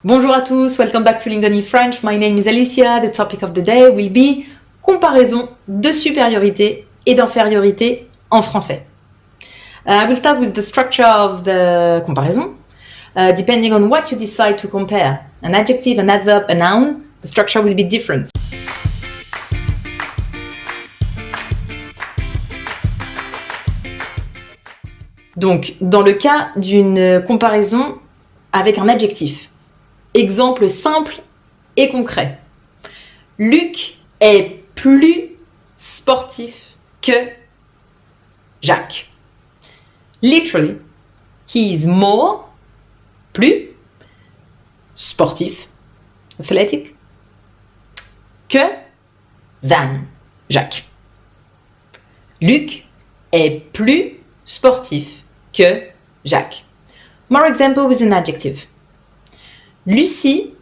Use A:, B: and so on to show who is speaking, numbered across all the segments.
A: Bonjour à tous, welcome back to Lingoni French. My name is Alicia. The topic of the day will be comparaison de supériorité et d'infériorité en français. I will start with the structure of the comparison. Depending on what you decide to compare, an adjective, an adverb, a noun, the structure will be different. Donc, dans le cas d'une comparaison avec un adjectif, exemple simple et concret. Luc est plus sportif que Jacques. Literally, he is more, plus, sportif, athletic, que than Jacques. Luc est plus sportif que Jacques. More example with an adjective. Lucie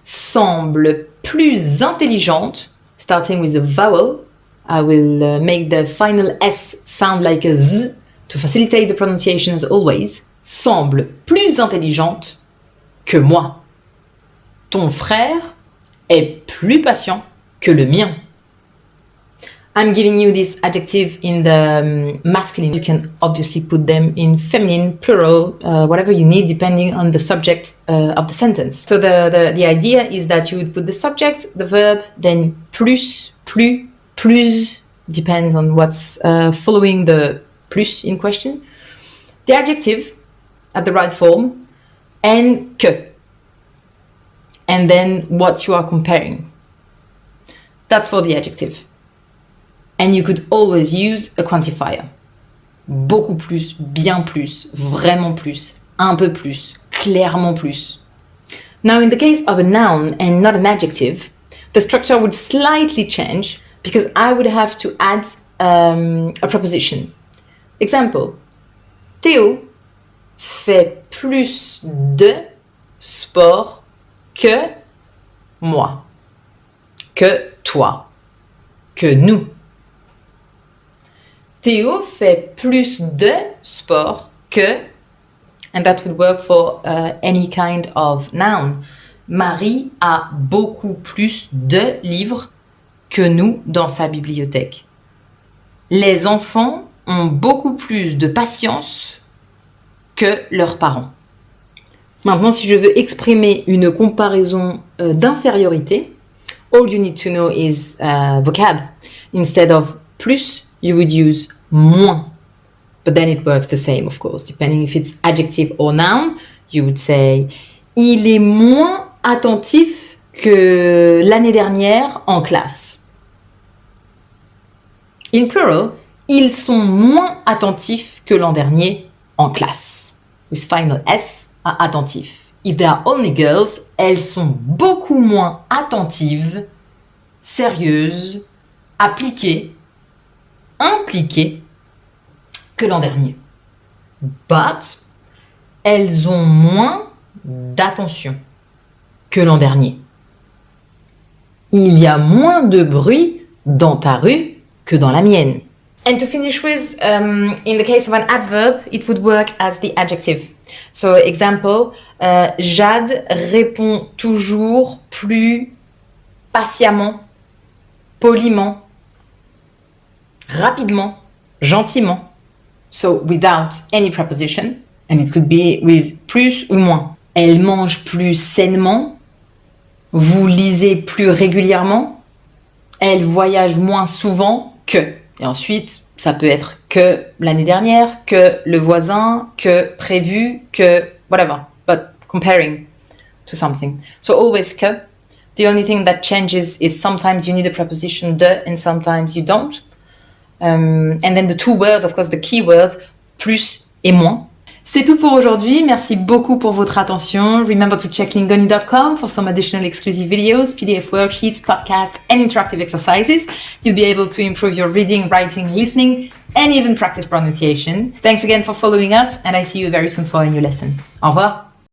A: semble plus intelligente, starting with a vowel. I will make the final S sound like a Z to facilitate the pronunciation as always. Semble plus intelligente que moi. Ton frère est plus patient que le mien. I'm giving you this adjective in the masculine. You can obviously put them in feminine, plural, whatever you need, depending on the subject of the sentence. So the idea is that you would put the subject, the verb, then plus, depends on what's following the plus in question, the adjective at the right form, and que. And then what you are comparing. That's for the adjective. And you could always use a quantifier. Beaucoup plus, bien plus, vraiment plus, un peu plus, clairement plus. Now, in the case of a noun and not an adjective, the structure would slightly change because I would have to add a preposition. Example, Théo fait plus de sport que moi, que toi, que nous. Théo fait plus de sport que, and that would work for any kind of noun. Marie a beaucoup plus de livres que nous dans sa bibliothèque. Les enfants ont beaucoup plus de patience que leurs parents. Maintenant, si je veux exprimer une comparaison d'infériorité, all you need to know is vocab. Instead of plus, you would use moins. But then it works the same, of course. Depending if it's adjective or noun, you would say il est moins attentif que l'année dernière en classe. In plural, ils sont moins attentifs que l'an dernier en classe. With final S à attentif. If they are only girls, elles sont beaucoup moins attentives, sérieuses, appliquées, impliquées que l'an dernier. But elles ont moins d'attention que l'an dernier. Il y a moins de bruit dans ta rue que dans la mienne. And to finish with, in the case of an adverb, it would work as the adjective. So, example, Jade répond toujours plus patiemment, poliment, rapidement, gentiment. So, without any preposition, and it could be with plus ou moins. Elle mange plus sainement. Vous lisez plus régulièrement. Elle voyage moins souvent que. Et ensuite, ça peut être que l'année dernière, que le voisin, que prévu, que whatever. But comparing to something. So always que. The only thing that changes is sometimes you need a preposition de and sometimes you don't. And then the two words, of course, the key words, plus et moins. C'est tout pour aujourd'hui. Merci beaucoup pour votre attention. Remember to check lingoni.com for some additional exclusive videos, PDF worksheets, podcasts, and interactive exercises. You'll be able to improve your reading, writing, listening, and even practice pronunciation. Thanks again for following us, and I see you very soon for a new lesson. Au revoir.